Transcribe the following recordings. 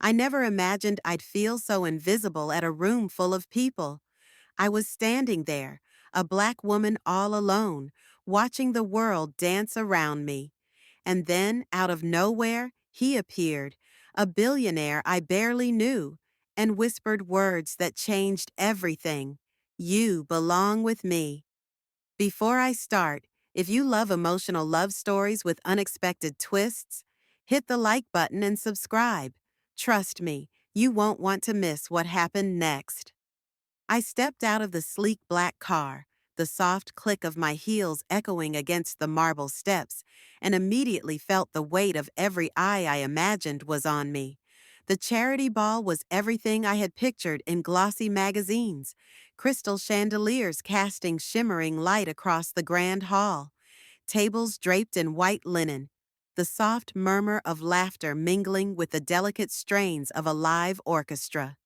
I never imagined I'd feel so invisible at a room full of people. I was standing there, a black woman all alone, watching the world dance around me. And then, out of nowhere, he appeared, a billionaire I barely knew, and whispered words that changed everything. You belong with me. Before I start, if you love emotional love stories with unexpected twists, hit the like button and subscribe. Trust me, you won't want to miss what happened next. I stepped out of the sleek black car, the soft click of my heels echoing against the marble steps, and immediately felt the weight of every eye I imagined was on me. The charity ball was everything I had pictured in glossy magazines, crystal chandeliers casting shimmering light across the grand hall, tables draped in white linen, the soft murmur of laughter mingling with the delicate strains of a live orchestra.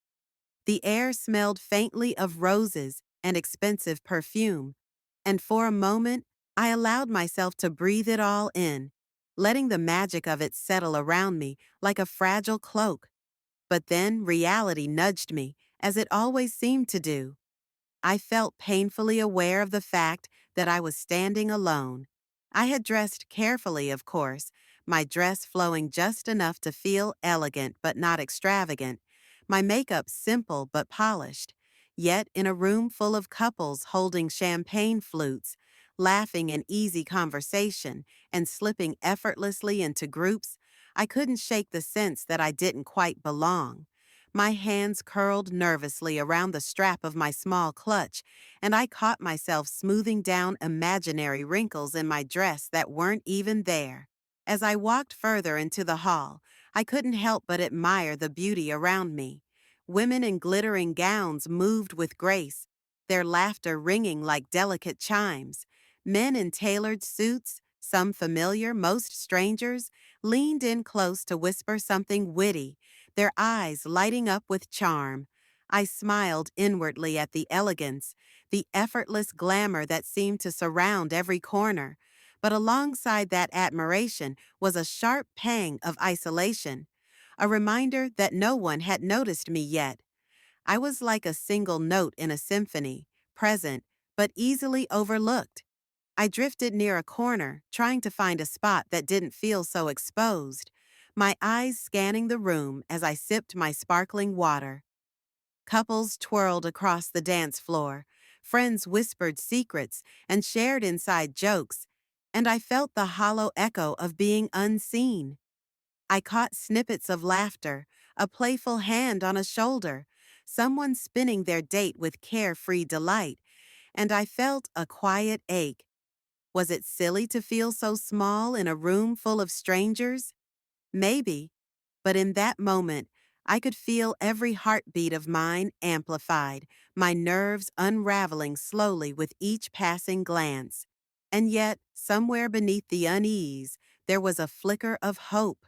The air smelled faintly of roses and expensive perfume, and for a moment I allowed myself to breathe it all in, letting the magic of it settle around me like a fragile cloak. But then reality nudged me, as it always seemed to do. I felt painfully aware of the fact that I was standing alone. I had dressed carefully, of course, my dress flowing just enough to feel elegant but not extravagant, my makeup simple but polished. Yet, in a room full of couples holding champagne flutes, laughing in easy conversation, and slipping effortlessly into groups, I couldn't shake the sense that I didn't quite belong. My hands curled nervously around the strap of my small clutch, and I caught myself smoothing down imaginary wrinkles in my dress that weren't even there. As I walked further into the hall, I couldn't help but admire the beauty around me. Women in glittering gowns moved with grace, their laughter ringing like delicate chimes. Men in tailored suits, some familiar, most strangers, leaned in close to whisper something witty, their eyes lighting up with charm. I smiled inwardly at the elegance, the effortless glamour that seemed to surround every corner. But alongside that admiration was a sharp pang of isolation, a reminder that no one had noticed me yet. I was like a single note in a symphony, present, but easily overlooked. I drifted near a corner, trying to find a spot that didn't feel so exposed, my eyes scanning the room as I sipped my sparkling water. Couples twirled across the dance floor, friends whispered secrets and shared inside jokes, and I felt the hollow echo of being unseen. I caught snippets of laughter, a playful hand on a shoulder, someone spinning their date with carefree delight, and I felt a quiet ache. Was it silly to feel so small in a room full of strangers? Maybe, but in that moment, I could feel every heartbeat of mine amplified, my nerves unraveling slowly with each passing glance. And yet, somewhere beneath the unease, there was a flicker of hope.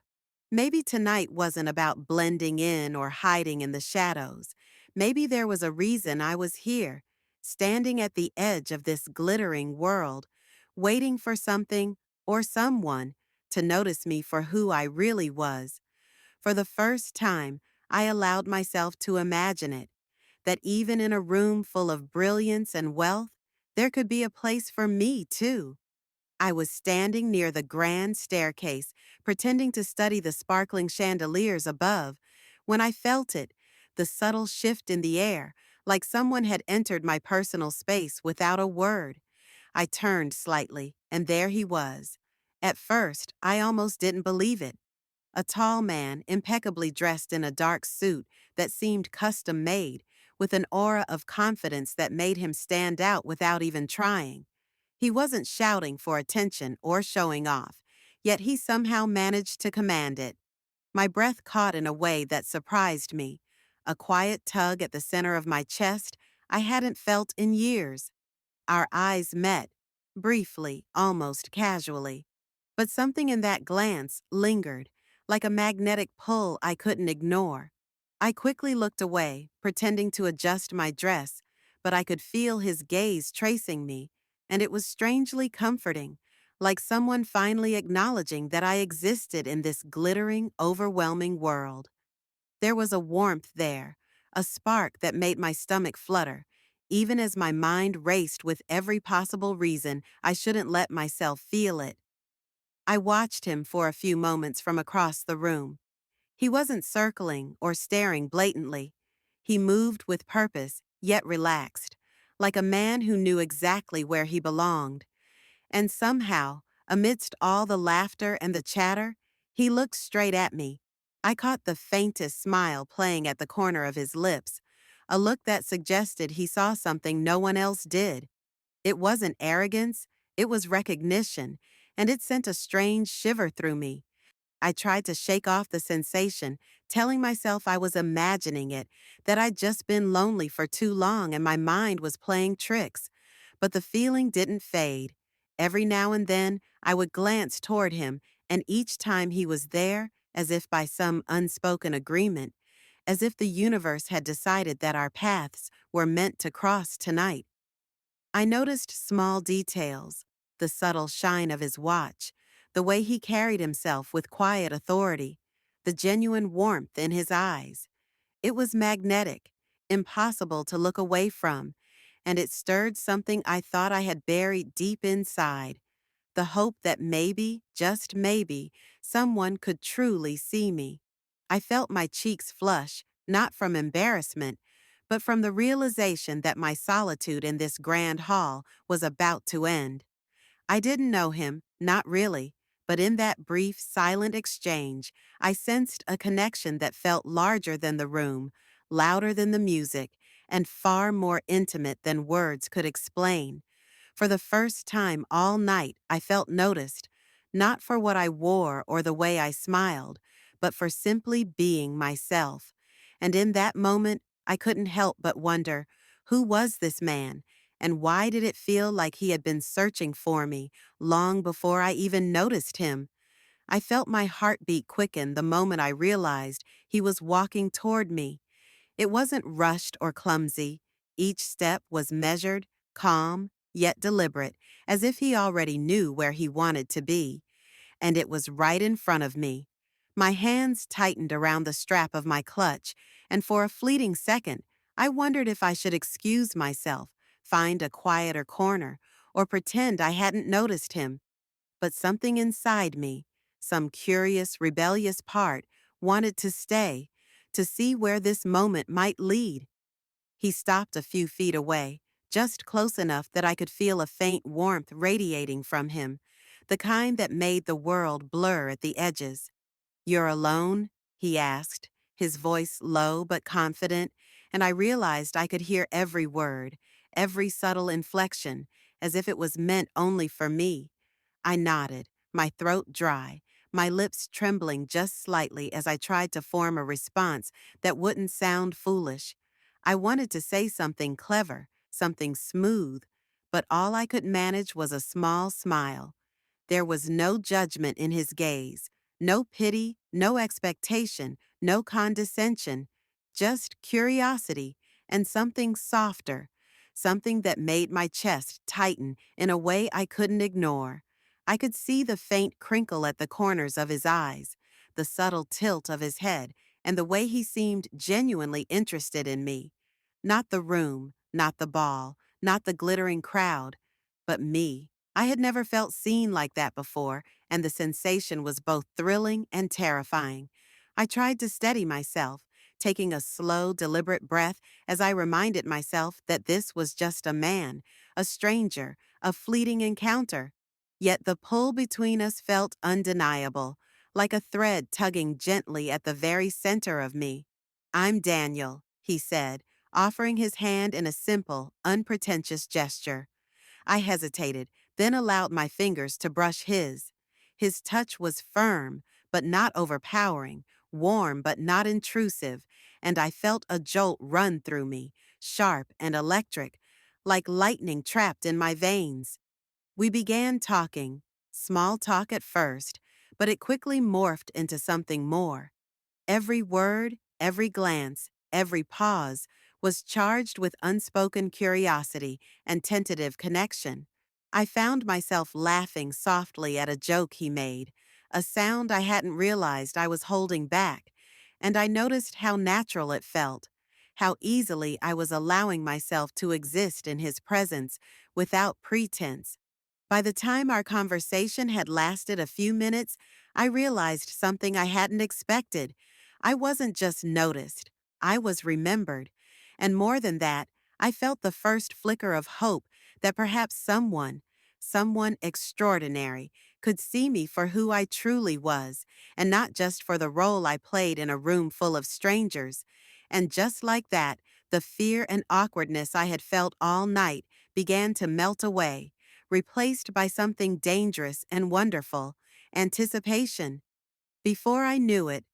Maybe tonight wasn't about blending in or hiding in the shadows. Maybe there was a reason I was here, standing at the edge of this glittering world, waiting for something or someone to notice me for who I really was. For the first time, I allowed myself to imagine it, that even in a room full of brilliance and wealth, there could be a place for me, too. I was standing near the grand staircase, pretending to study the sparkling chandeliers above, when I felt it, the subtle shift in the air, like someone had entered my personal space without a word. I turned slightly, and there he was. At first, I almost didn't believe it. A tall man, impeccably dressed in a dark suit that seemed custom made, with an aura of confidence that made him stand out without even trying. He wasn't shouting for attention or showing off, yet he somehow managed to command it. My breath caught in a way that surprised me, a quiet tug at the center of my chest I hadn't felt in years. Our eyes met, briefly, almost casually. But something in that glance lingered, like a magnetic pull I couldn't ignore. I quickly looked away, pretending to adjust my dress, but I could feel his gaze tracing me, and it was strangely comforting, like someone finally acknowledging that I existed in this glittering, overwhelming world. There was a warmth there, a spark that made my stomach flutter, even as my mind raced with every possible reason I shouldn't let myself feel it. I watched him for a few moments from across the room. He wasn't circling or staring blatantly. He moved with purpose, yet relaxed, like a man who knew exactly where he belonged. And somehow, amidst all the laughter and the chatter, he looked straight at me. I caught the faintest smile playing at the corner of his lips, a look that suggested he saw something no one else did. It wasn't arrogance, it was recognition, and it sent a strange shiver through me. I tried to shake off the sensation, telling myself I was imagining it, that I'd just been lonely for too long and my mind was playing tricks. But the feeling didn't fade. Every now and then, I would glance toward him, and each time he was there, as if by some unspoken agreement, as if the universe had decided that our paths were meant to cross tonight. I noticed small details, the subtle shine of his watch, the way he carried himself with quiet authority, the genuine warmth in his eyes. It was magnetic, impossible to look away from, and it stirred something I thought I had buried deep inside, the hope that maybe, just maybe, someone could truly see me. I felt my cheeks flush, not from embarrassment, but from the realization that my solitude in this grand hall was about to end. I didn't know him, not really, but in that brief, silent exchange, I sensed a connection that felt larger than the room, louder than the music, and far more intimate than words could explain. For the first time all night, I felt noticed, not for what I wore or the way I smiled, but for simply being myself. And in that moment, I couldn't help but wonder, who was this man, and why did it feel like he had been searching for me long before I even noticed him? I felt my heartbeat quicken the moment I realized he was walking toward me. It wasn't rushed or clumsy. Each step was measured, calm, yet deliberate, as if he already knew where he wanted to be. And it was right in front of me. My hands tightened around the strap of my clutch, and for a fleeting second, I wondered if I should excuse myself, find a quieter corner, or pretend I hadn't noticed him. But something inside me, some curious, rebellious part, wanted to stay, to see where this moment might lead. He stopped a few feet away, just close enough that I could feel a faint warmth radiating from him, the kind that made the world blur at the edges. "You're alone?" he asked, his voice low but confident, and I realized I could hear every word, every subtle inflection, as if it was meant only for me. I nodded, my throat dry, my lips trembling just slightly as I tried to form a response that wouldn't sound foolish. I wanted to say something clever, something smooth, but all I could manage was a small smile. There was no judgment in his gaze, no pity, no expectation, no condescension, just curiosity and something softer, something that made my chest tighten in a way I couldn't ignore. I could see the faint crinkle at the corners of his eyes, the subtle tilt of his head, and the way he seemed genuinely interested in me. Not the room, not the ball, not the glittering crowd, but me. I had never felt seen like that before, and the sensation was both thrilling and terrifying. I tried to steady myself, taking a slow, deliberate breath as I reminded myself that this was just a man, a stranger, a fleeting encounter. Yet the pull between us felt undeniable, like a thread tugging gently at the very center of me. "I'm Daniel," he said, offering his hand in a simple, unpretentious gesture. I hesitated, then allowed my fingers to brush his. His touch was firm, but not overpowering, warm, but not intrusive, and I felt a jolt run through me, sharp and electric, like lightning trapped in my veins. We began talking, small talk at first, but it quickly morphed into something more. Every word, every glance, every pause was charged with unspoken curiosity and tentative connection. I found myself laughing softly at a joke he made, a sound I hadn't realized I was holding back, and I noticed how natural it felt, how easily I was allowing myself to exist in his presence without pretense. By the time our conversation had lasted a few minutes, I realized something I hadn't expected. I wasn't just noticed, I was remembered. And more than that, I felt the first flicker of hope that perhaps someone extraordinary, could see me for who I truly was, and not just for the role I played in a room full of strangers. And just like that, the fear and awkwardness I had felt all night began to melt away, replaced by something dangerous and wonderful: anticipation. Before I knew it,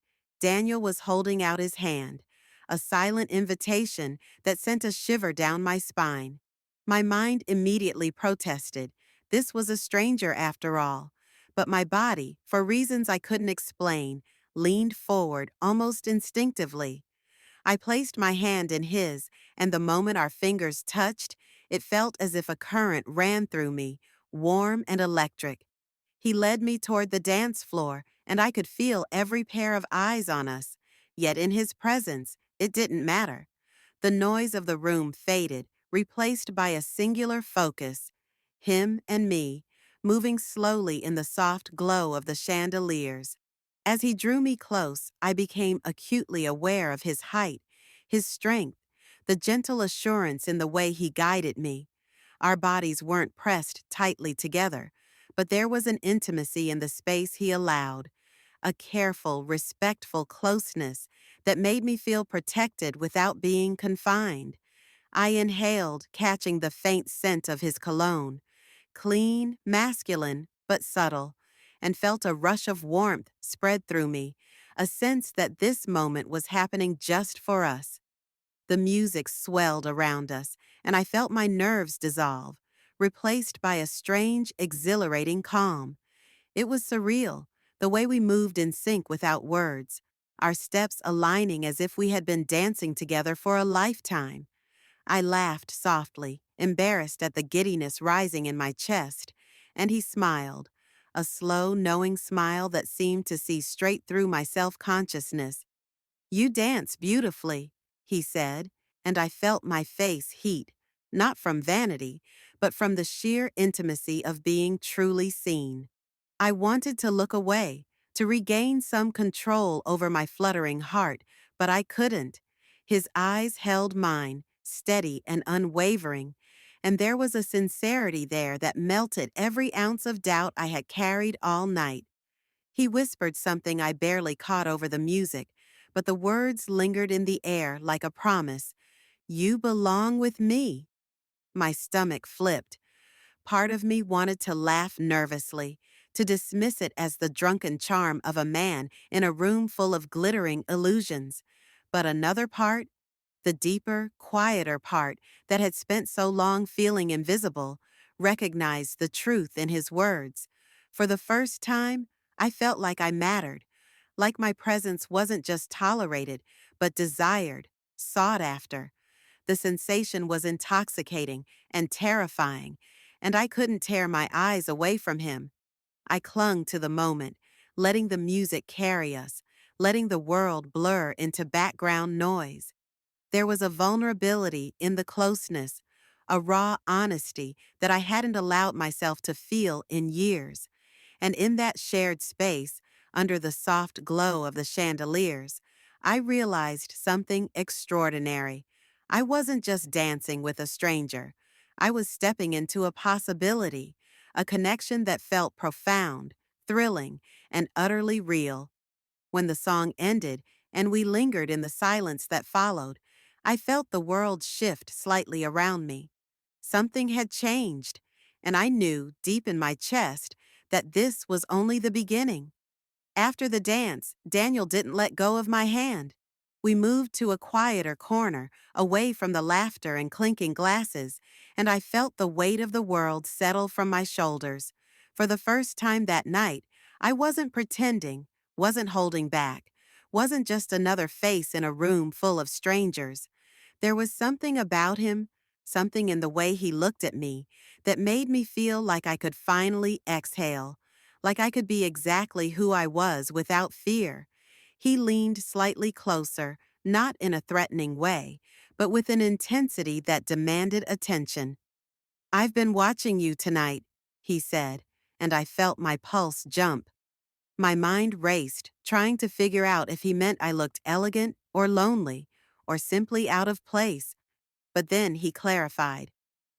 Daniel was holding out his hand, a silent invitation that sent a shiver down my spine. My mind immediately protested. This was a stranger after all. But my body, for reasons I couldn't explain, leaned forward almost instinctively. I placed my hand in his, and the moment our fingers touched, it felt as if a current ran through me, warm and electric. He led me toward the dance floor, and I could feel every pair of eyes on us. Yet in his presence, it didn't matter. The noise of the room faded, replaced by a singular focus: him and me, moving slowly in the soft glow of the chandeliers. As he drew me close, I became acutely aware of his height, his strength, the gentle assurance in the way he guided me. Our bodies weren't pressed tightly together, but there was an intimacy in the space he allowed, a careful, respectful closeness that made me feel protected without being confined. I inhaled, catching the faint scent of his cologne, clean, masculine, but subtle, and felt a rush of warmth spread through me, a sense that this moment was happening just for us. The music swelled around us, and I felt my nerves dissolve, replaced by a strange, exhilarating calm. It was surreal, the way we moved in sync without words, our steps aligning as if we had been dancing together for a lifetime. I laughed softly, embarrassed at the giddiness rising in my chest, and he smiled, a slow, knowing smile that seemed to see straight through my self-consciousness. "You dance beautifully," he said, and I felt my face heat, not from vanity, but from the sheer intimacy of being truly seen. I wanted to look away, to regain some control over my fluttering heart, but I couldn't. His eyes held mine, steady and unwavering, and there was a sincerity there that melted every ounce of doubt I had carried all night. He whispered something I barely caught over the music, but the words lingered in the air like a promise. "You belong with me." My stomach flipped. Part of me wanted to laugh nervously, to dismiss it as the drunken charm of a man in a room full of glittering illusions. But another part, the deeper, quieter part that had spent so long feeling invisible, recognized the truth in his words. For the first time, I felt like I mattered, like my presence wasn't just tolerated, but desired, sought after. The sensation was intoxicating and terrifying, and I couldn't tear my eyes away from him. I clung to the moment, letting the music carry us, letting the world blur into background noise. There was a vulnerability in the closeness, a raw honesty that I hadn't allowed myself to feel in years. And in that shared space, under the soft glow of the chandeliers, I realized something extraordinary. I wasn't just dancing with a stranger. I was stepping into a possibility, a connection that felt profound, thrilling, and utterly real. When the song ended and we lingered in the silence that followed, I felt the world shift slightly around me. Something had changed, and I knew deep in my chest that this was only the beginning. After the dance, Daniel didn't let go of my hand. We moved to a quieter corner, away from the laughter and clinking glasses, and I felt the weight of the world settle from my shoulders. For the first time that night, I wasn't pretending, wasn't holding back, wasn't just another face in a room full of strangers. There was something about him, something in the way he looked at me, that made me feel like I could finally exhale, like I could be exactly who I was without fear. He leaned slightly closer, not in a threatening way, but with an intensity that demanded attention. "I've been watching you tonight," he said, and I felt my pulse jump. My mind raced, trying to figure out if he meant I looked elegant or lonely, or simply out of place. But then he clarified.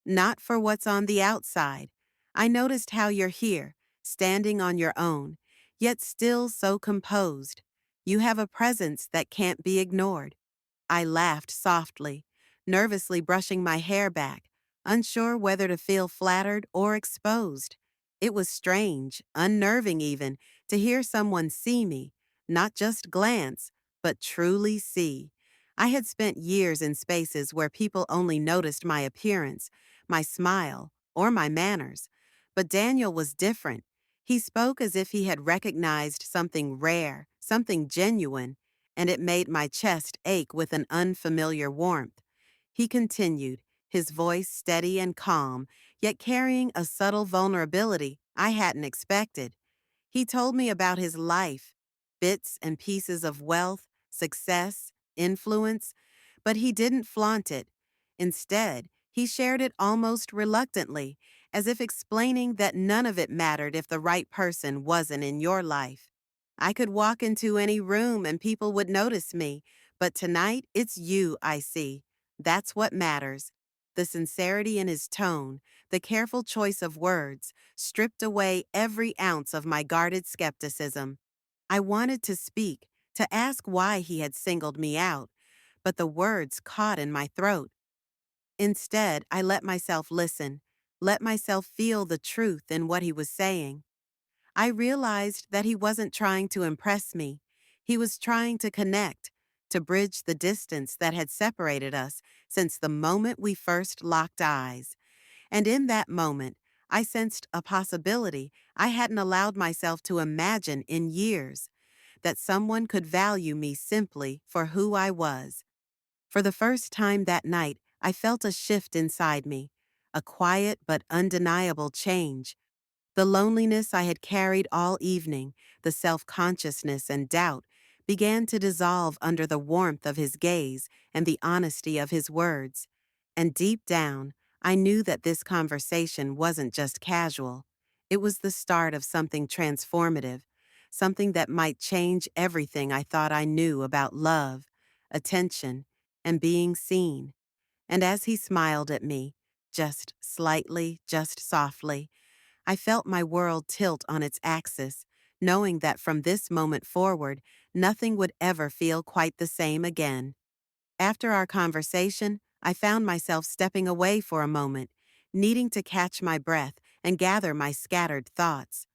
"Not for what's on the outside. I noticed how you're here, standing on your own, yet still so composed. You have a presence that can't be ignored." I laughed softly, nervously brushing my hair back, unsure whether to feel flattered or exposed. It was strange, unnerving even, to hear someone see me, not just glance, but truly see. I had spent years in spaces where people only noticed my appearance, my smile, or my manners. But Daniel was different. He spoke as if he had recognized something rare, something genuine, and it made my chest ache with an unfamiliar warmth. He continued, his voice steady and calm, yet carrying a subtle vulnerability I hadn't expected. He told me about his life, bits and pieces of wealth, success, influence, but he didn't flaunt it. Instead, he shared it almost reluctantly, as if explaining that none of it mattered if the right person wasn't in your life. I could walk into any room and people would notice me, but tonight it's you I see. That's what matters. The sincerity in his tone, the careful choice of words, stripped away every ounce of my guarded skepticism. I wanted to speak, to ask why he had singled me out, but the words caught in my throat. Instead, I let myself listen, let myself feel the truth in what he was saying. I realized that he wasn't trying to impress me. He was trying to connect, to bridge the distance that had separated us since the moment we first locked eyes. And in that moment, I sensed a possibility I hadn't allowed myself to imagine in years, that someone could value me simply for who I was. For the first time that night, I felt a shift inside me, a quiet but undeniable change. The loneliness I had carried all evening, the self-consciousness and doubt, began to dissolve under the warmth of his gaze and the honesty of his words. And deep down, I knew that this conversation wasn't just casual. It was the start of something transformative, something that might change everything I thought I knew about love, attention, and being seen. And as he smiled at me, just slightly, just softly, I felt my world tilt on its axis, knowing that from this moment forward, nothing would ever feel quite the same again. After our conversation, I found myself stepping away for a moment, needing to catch my breath and gather my scattered thoughts.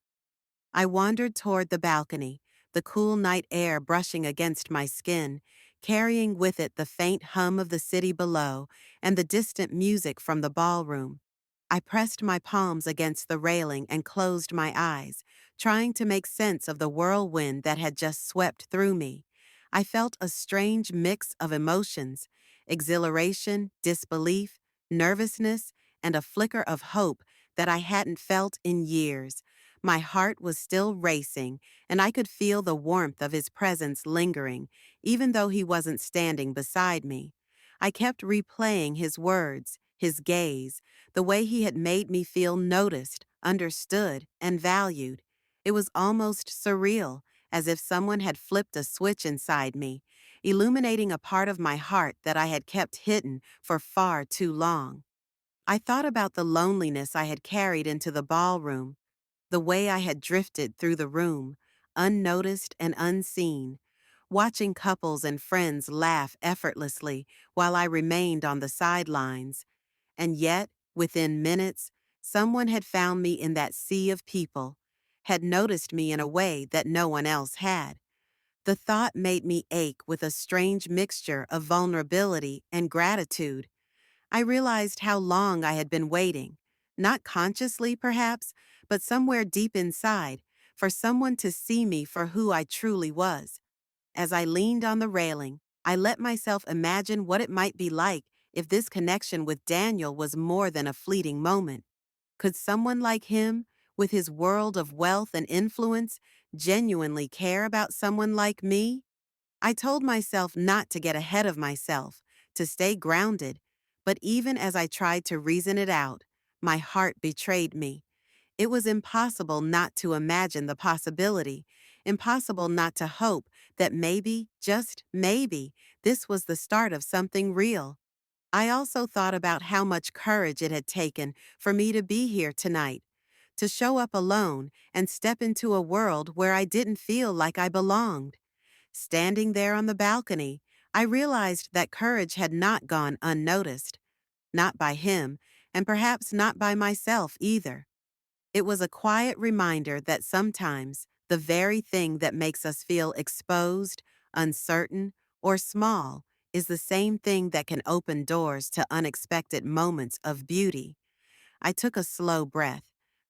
I wandered toward the balcony, the cool night air brushing against my skin, carrying with it the faint hum of the city below and the distant music from the ballroom. I pressed my palms against the railing and closed my eyes, trying to make sense of the whirlwind that had just swept through me. I felt a strange mix of emotions: exhilaration, disbelief, nervousness, and a flicker of hope that I hadn't felt in years. My heart was still racing, and I could feel the warmth of his presence lingering, even though he wasn't standing beside me. I kept replaying his words, his gaze, the way he had made me feel noticed, understood, and valued. It was almost surreal, as if someone had flipped a switch inside me, illuminating a part of my heart that I had kept hidden for far too long. I thought about the loneliness I had carried into the ballroom, the way I had drifted through the room, unnoticed and unseen, watching couples and friends laugh effortlessly while I remained on the sidelines. And yet, within minutes, someone had found me in that sea of people, had noticed me in a way that no one else had. The thought made me ache with a strange mixture of vulnerability and gratitude. I realized how long I had been waiting, not consciously perhaps, but somewhere deep inside, for someone to see me for who I truly was. As I leaned on the railing, I let myself imagine what it might be like if this connection with Daniel was more than a fleeting moment. Could someone like him, with his world of wealth and influence, genuinely care about someone like me? I told myself not to get ahead of myself, to stay grounded, but even as I tried to reason it out, my heart betrayed me. It was impossible not to imagine the possibility, impossible not to hope that maybe, just maybe, this was the start of something real. I also thought about how much courage it had taken for me to be here tonight, to show up alone and step into a world where I didn't feel like I belonged. Standing there on the balcony, I realized that courage had not gone unnoticed, not by him, and perhaps not by myself either. It was a quiet reminder that sometimes the very thing that makes us feel exposed, uncertain, or small is the same thing that can open doors to unexpected moments of beauty. I took a slow breath,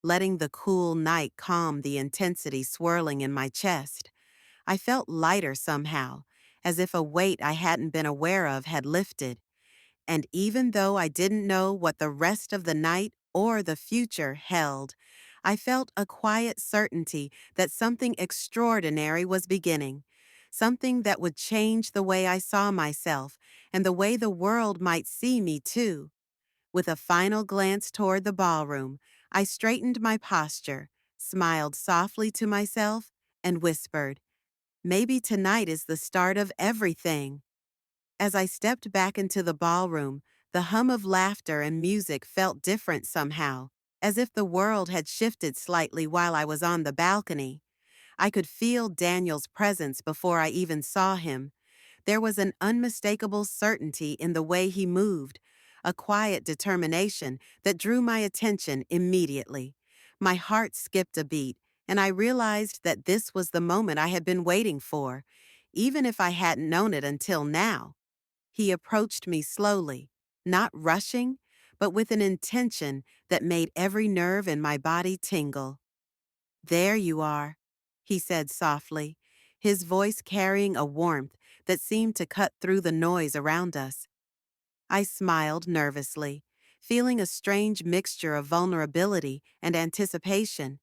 letting the cool night calm the intensity swirling in my chest. I felt lighter somehow, as if a weight I hadn't been aware of had lifted. And even though I didn't know what the rest of the night or the future held, I felt a quiet certainty that something extraordinary was beginning, something that would change the way I saw myself and the way the world might see me too. With a final glance toward the ballroom, I straightened my posture, smiled softly to myself, and whispered, "Maybe tonight is the start of everything." As I stepped back into the ballroom, the hum of laughter and music felt different somehow, as if the world had shifted slightly while I was on the balcony. I could feel Daniel's presence before I even saw him. There was an unmistakable certainty in the way he moved, a quiet determination that drew my attention immediately. My heart skipped a beat, and I realized that this was the moment I had been waiting for, even if I hadn't known it until now. He approached me slowly, not rushing, but with an intention that made every nerve in my body tingle. "There you are," he said softly, his voice carrying a warmth that seemed to cut through the noise around us. I smiled nervously, feeling a strange mixture of vulnerability and anticipation.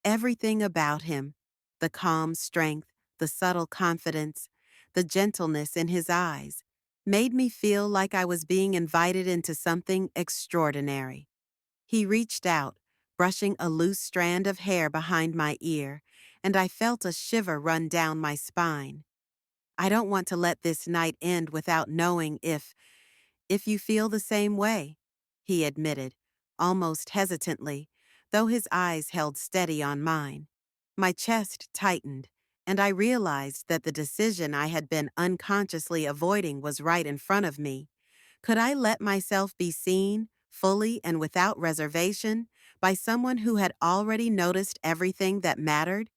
Everything about him, the calm strength, the subtle confidence, the gentleness in his eyes, made me feel like I was being invited into something extraordinary. He reached out, brushing a loose strand of hair behind my ear, and I felt a shiver run down my spine. "I don't want to let this night end without knowing if you feel the same way," he admitted, almost hesitantly, though his eyes held steady on mine. My chest tightened, and I realized that the decision I had been unconsciously avoiding was right in front of me. Could I let myself be seen, fully and without reservation, by someone who had already noticed everything that mattered?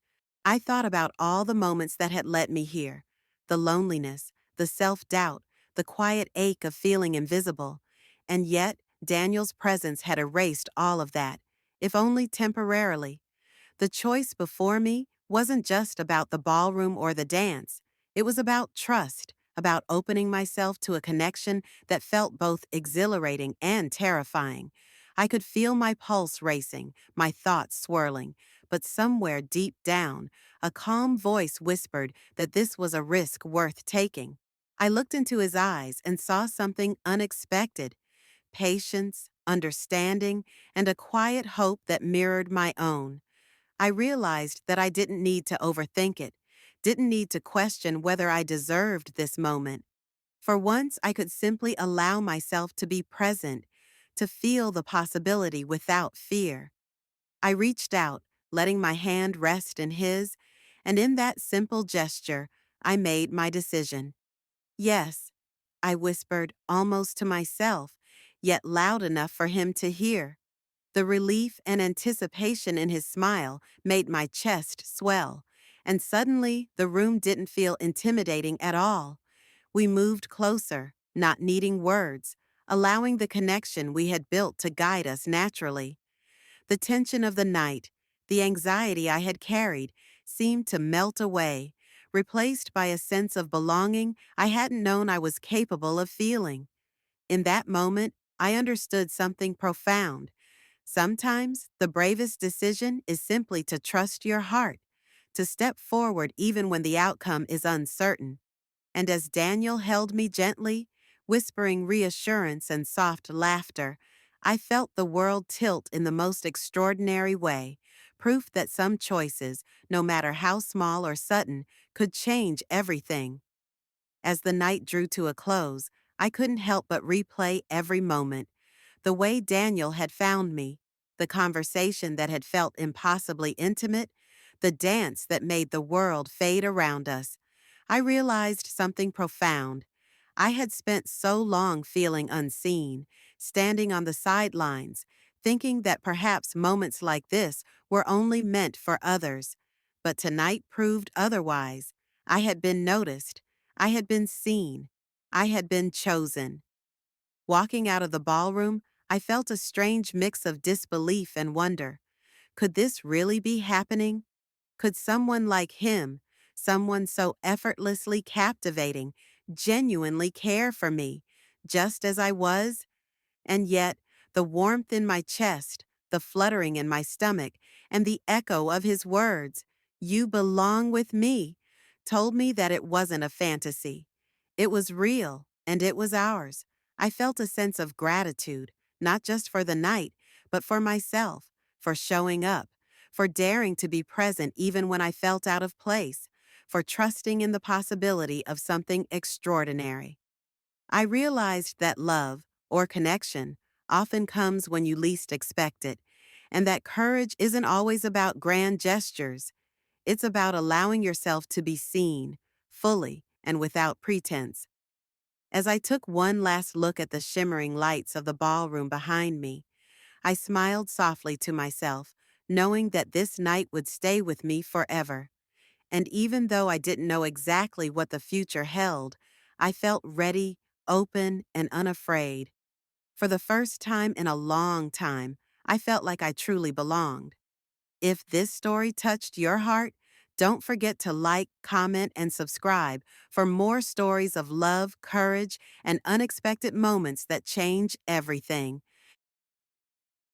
I thought about all the moments that had led me here, the loneliness, the self-doubt, the quiet ache of feeling invisible, and yet Daniel's presence had erased all of that, if only temporarily. The choice before me wasn't just about the ballroom or the dance. It was about trust, about opening myself to a connection that felt both exhilarating and terrifying. I could feel my pulse racing, my thoughts swirling, but somewhere deep down, a calm voice whispered that this was a risk worth taking. I looked into his eyes and saw something unexpected: patience, understanding, and a quiet hope that mirrored my own. I realized that I didn't need to overthink it, didn't need to question whether I deserved this moment. For once, I could simply allow myself to be present, to feel the possibility without fear. I reached out, letting my hand rest in his, and in that simple gesture, I made my decision. "Yes," I whispered almost to myself, yet loud enough for him to hear. The relief and anticipation in his smile made my chest swell, and suddenly the room didn't feel intimidating at all. We moved closer, not needing words, allowing the connection we had built to guide us naturally. The tension of the night, the anxiety I had carried, seemed to melt away, replaced by a sense of belonging I hadn't known I was capable of feeling. In that moment, I understood something profound. Sometimes the bravest decision is simply to trust your heart, to step forward even when the outcome is uncertain. And as Daniel held me gently, whispering reassurance and soft laughter, I felt the world tilt in the most extraordinary way, proof that some choices, no matter how small or sudden, could change everything. As the night drew to a close, I couldn't help but replay every moment. The way Daniel had found me, the conversation that had felt impossibly intimate, the dance that made the world fade around us. I realized something profound. I had spent so long feeling unseen, standing on the sidelines, thinking that perhaps moments like this were only meant for others. But tonight proved otherwise. I had been noticed. I had been seen. I had been chosen. Walking out of the ballroom, I felt a strange mix of disbelief and wonder. Could this really be happening? Could someone like him, someone so effortlessly captivating, genuinely care for me, just as I was? And yet, the warmth in my chest, the fluttering in my stomach, and the echo of his words, "You belong with me," told me that it wasn't a fantasy. It was real, and it was ours. I felt a sense of gratitude, not just for the night, but for myself, for showing up, for daring to be present even when I felt out of place, for trusting in the possibility of something extraordinary. I realized that love, or connection, often comes when you least expect it, and that courage isn't always about grand gestures. It's about allowing yourself to be seen, fully, and without pretense. As I took one last look at the shimmering lights of the ballroom behind me, I smiled softly to myself, knowing that this night would stay with me forever. And even though I didn't know exactly what the future held, I felt ready, open, and unafraid. For the first time in a long time, I felt like I truly belonged. If this story touched your heart, don't forget to like, comment, and subscribe for more stories of love, courage, and unexpected moments that change everything.